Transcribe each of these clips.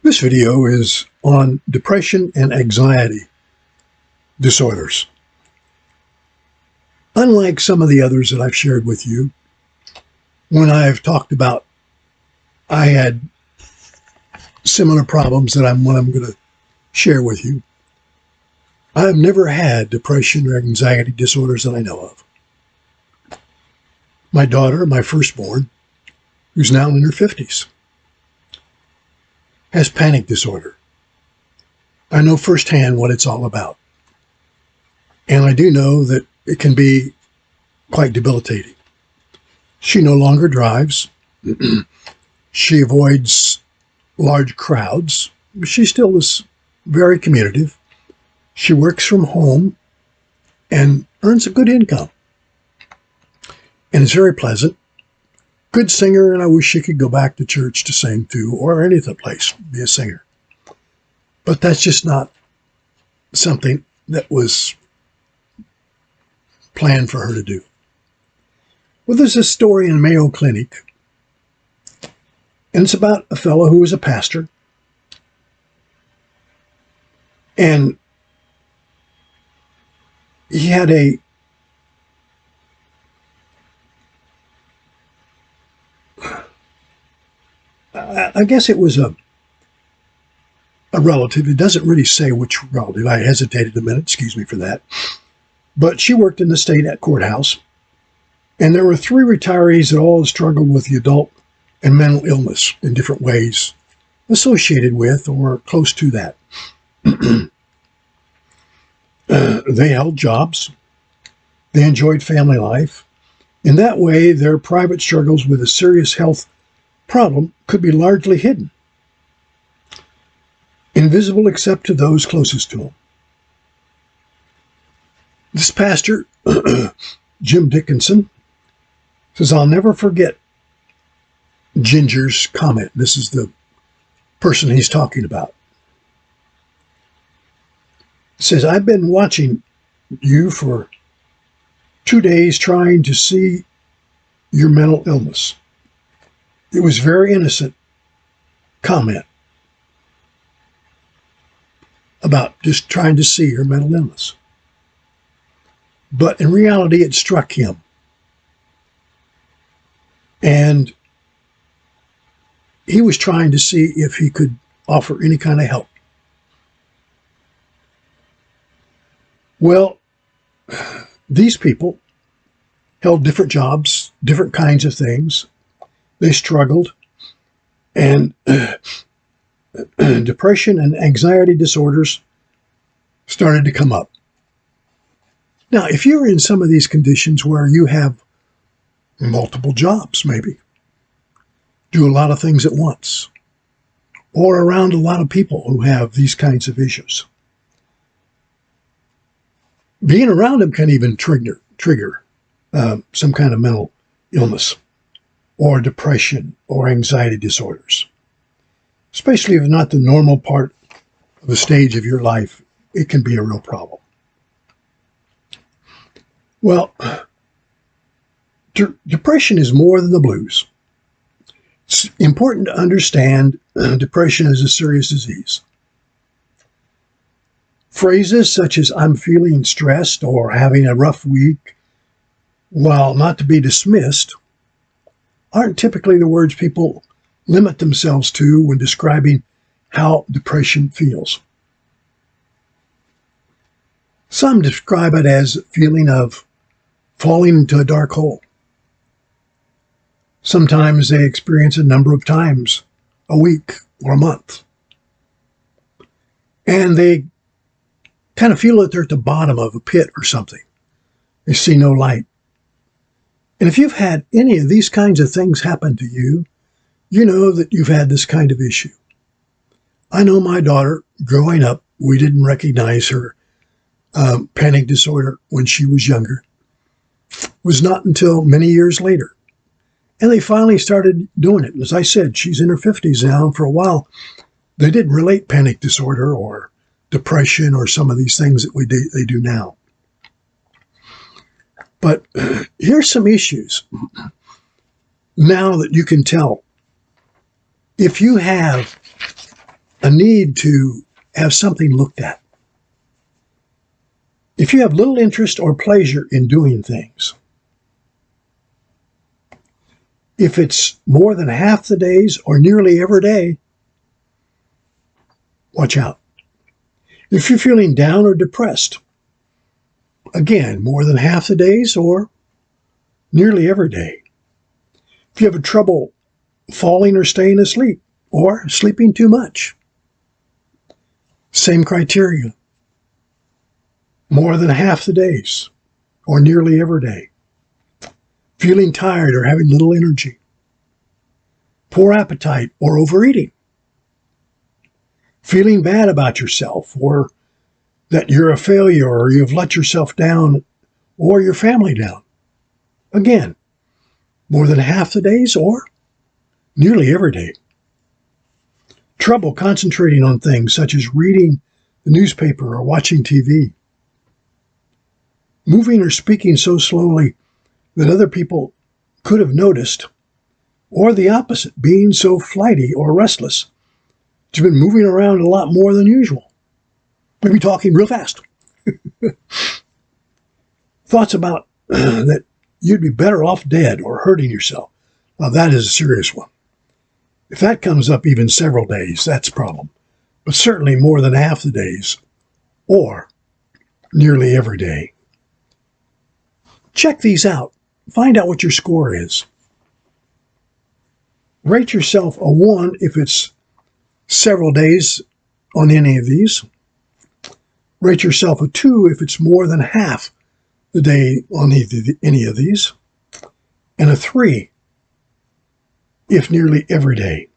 This video is on depression and anxiety disorders. Unlike some of the others that I've shared with you, when I've talked about I had similar problems that I'm going to share with you, I've never had depression or anxiety disorders that I know of. My daughter, my firstborn, who's now in her 50s, has panic disorder. I know firsthand what it's all about. And I do know that it can be quite debilitating. She no longer drives. She avoids large crowds. She still is very communicative. She works from home and earns a good income. And is very pleasant. Good singer, and I wish she could go back to church to sing too, or any other place, be a singer. But that's just not something that was planned for her to do. Well, there's a story in Mayo Clinic, and it's about a fellow who was a pastor, and he had I guess it was a relative. It doesn't really say which relative. I hesitated a minute. Excuse me for that. But she worked in the state courthouse, and there were 3 retirees that all struggled with the adult and mental illness in different ways associated with or close to that. They held jobs. They enjoyed family life. In that way, their private struggles with a serious health problem could be largely hidden, invisible except to those closest to them. This pastor, Jim Dickinson, says, "I'll never forget Ginger's comment." This is the person he's talking about. He says, "I've been watching you for 2 days trying to see your mental illness." It was very innocent comment about just trying to see her mental illness. But in reality, it struck him. And he was trying to see if he could offer any kind of help. Well, these people held different jobs, different kinds of things. They struggled, and depression and anxiety disorders started to come up. Now, if you're in some of these conditions where you have multiple jobs, maybe, do a lot of things at once, or around a lot of people who have these kinds of issues, being around them can even trigger some kind of mental illness or depression or anxiety disorders. Especially if not the normal part of the stage of your life, it can be a real problem. Well, depression is more than the blues. It's important to understand depression is a serious disease. Phrases such as "I'm feeling stressed" or "having a rough week," while not to be dismissed, aren't typically the words people limit themselves to when describing how depression feels. Some describe it as a feeling of falling into a dark hole. Sometimes they experience a number of times a week or a month. And they kind of feel that they're at the bottom of a pit or something. They see no light. And if you've had any of these kinds of things happen to you, you know that you've had this kind of issue. I know my daughter, growing up, we didn't recognize her panic disorder when she was younger. It was not until many years later. And they finally started doing it. As I said, she's in her 50s now, and for a while, they didn't relate panic disorder or depression or some of these things that they do now. But here's some issues now that you can tell. If you have a need to have something looked at. If you have little interest or pleasure in doing things, if it's more than half the days or nearly every day, watch out. If you're feeling down or depressed, again, more than half the days or nearly every day. If you have trouble falling or staying asleep or sleeping too much, same criteria. More than half the days or nearly every day. Feeling tired or having little energy. Poor appetite or overeating. Feeling bad about yourself or that you're a failure or you've let yourself down or your family down. Again, more than half the days or nearly every day. Trouble concentrating on things such as reading the newspaper or watching TV. Moving or speaking so slowly that other people could have noticed, or the opposite, being so flighty or restless that you've been moving around a lot more than usual. Maybe talking real fast. Thoughts about that you'd be better off dead or hurting yourself. Now that is a serious one. If that comes up even several days, that's a problem. But certainly more than half the days, or nearly every day. Check these out. Find out what your score is. Rate yourself a 1 if it's several days on any of these. Rate yourself a 2 if it's more than half the day on any of these. And a 3 if nearly every day.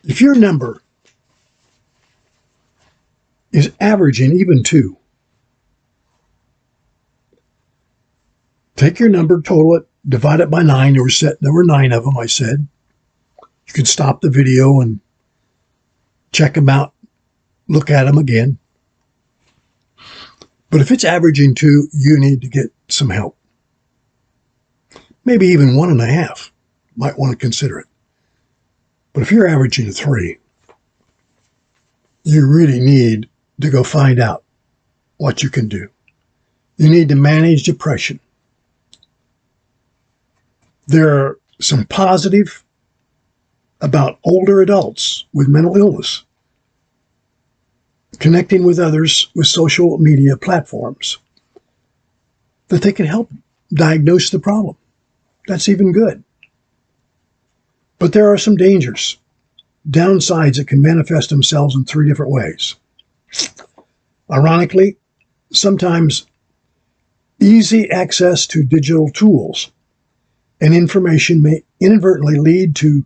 If your number is averaging even 2, take your number, total it, divide it by 9. There were 9 of them, I said. You can stop the video and check them out, look at them again. But if it's averaging 2, you need to get some help. Maybe even 1.5. Might want to consider it. But if you're averaging a 3, you really need to go find out what you can do. You need to manage depression. There are some positive about older adults with mental illness connecting with others with social media platforms that they can help diagnose the problem. That's even good. But there are some dangers, downsides that can manifest themselves in 3 different ways. Ironically, sometimes easy access to digital tools and information may inadvertently lead to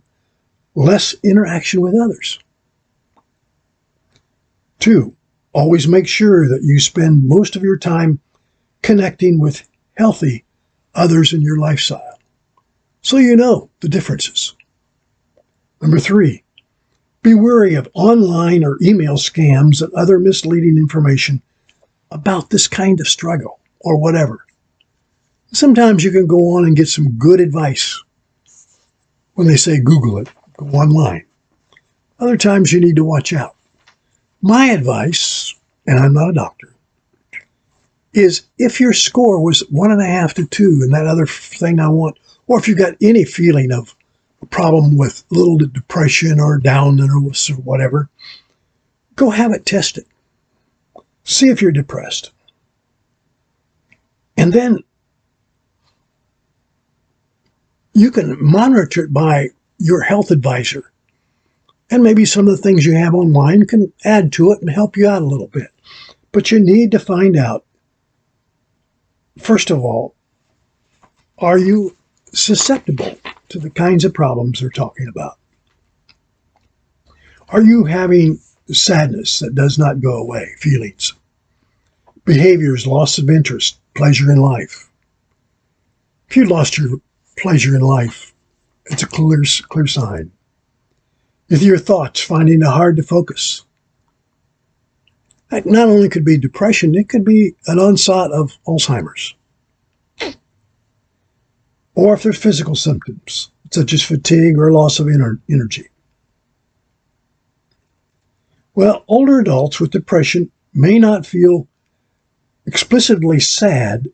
less interaction with others. 2, always make sure that you spend most of your time connecting with healthy others in your lifestyle, so you know the differences. Number 3, be wary of online or email scams and other misleading information about this kind of struggle or whatever. Sometimes you can go on and get some good advice when they say Google it, go online. Other times you need to watch out. My advice, and I'm not a doctor, is if your score was 1.5 to 2 and that other thing I want, or if you've got any feeling of a problem with a little depression or downness or whatever, go have it tested. See if you're depressed. And then you can monitor it by your health advisor. And maybe some of the things you have online can add to it and help you out a little bit. But you need to find out, first of all, are you susceptible to the kinds of problems they're talking about? Are you having sadness that does not go away, feelings, behaviors, loss of interest, pleasure in life? If you lost your pleasure in life, it's a clear sign. If your thoughts finding it hard to focus, that not only could be depression, it could be an onset of Alzheimer's. Or if there's physical symptoms, such as fatigue or loss of energy. Well, older adults with depression may not feel explicitly sad.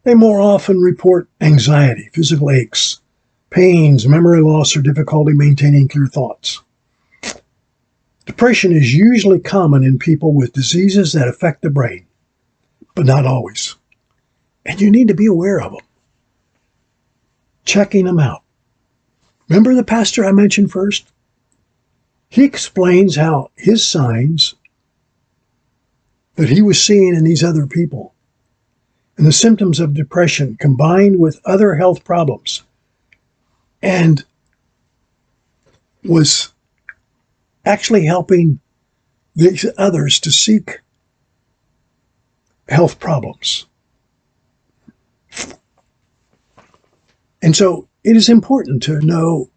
They more often report anxiety, physical aches, pains, memory loss, or difficulty maintaining clear thoughts. Depression is usually common in people with diseases that affect the brain, but not always. And you need to be aware of them, checking them out. Remember the pastor I mentioned first? He explains how his signs that he was seeing in these other people and the symptoms of depression combined with other health problems and was actually helping these others to seek health problems. And so it is important to know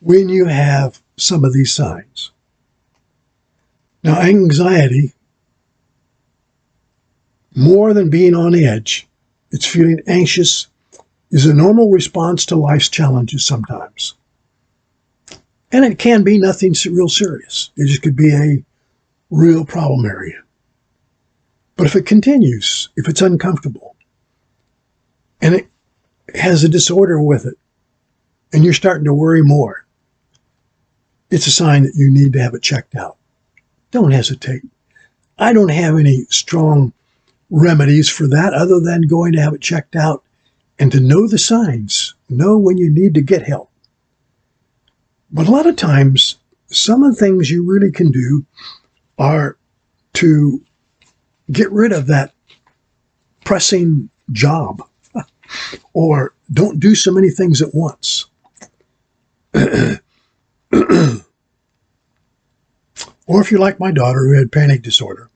when you have some of these signs. Now, anxiety, more than being on edge, it's feeling anxious, is a normal response to life's challenges sometimes. And it can be nothing real serious. It just could be a real problem area. But if it continues, if it's uncomfortable, and it has a disorder with it, and you're starting to worry more, it's a sign that you need to have it checked out. Don't hesitate. I don't have any strong remedies for that other than going to have it checked out and to know the signs, know when you need to get help. But a lot of times, some of the things you really can do are to get rid of that pressing job or don't do so many things at once. Or if you're like my daughter who had panic disorder,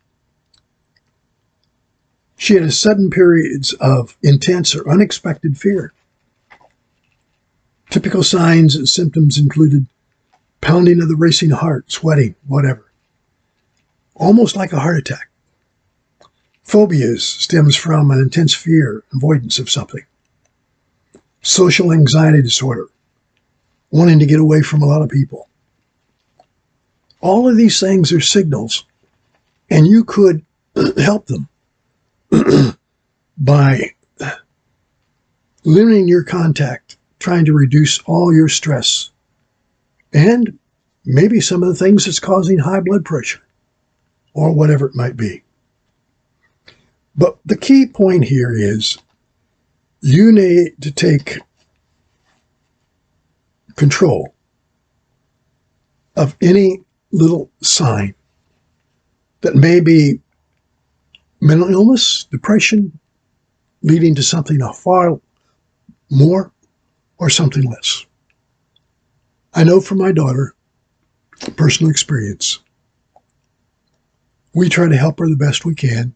she had sudden periods of intense or unexpected fear. Typical signs and symptoms included pounding of the racing heart, sweating, whatever. Almost like a heart attack. Phobias stems from an intense fear, avoidance of something. Social anxiety disorder, wanting to get away from a lot of people. All of these things are signals, and you could help them by limiting your contact, trying to reduce all your stress, and maybe some of the things that's causing high blood pressure, or whatever it might be. But the key point here is you need to take control of any little sign that may be mental illness, depression, leading to something far more or something less. I know from my daughter, personal experience, we try to help her the best we can.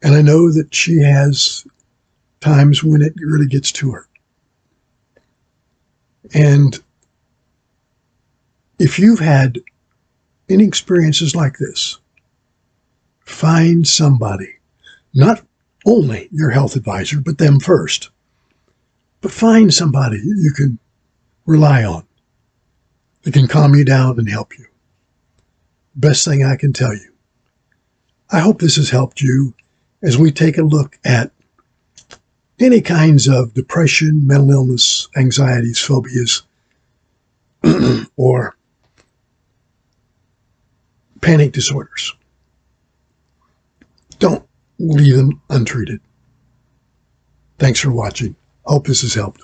And I know that she has times when it really gets to her. And if you've had any experiences like this, find somebody, not only your health advisor, but them first. But find somebody you can rely on that can calm you down and help you. Best thing I can tell you. I hope this has helped you as we take a look at any kinds of depression, mental illness, anxieties, phobias, or panic disorders. Don't leave them untreated. Thanks for watching. Hope this has helped.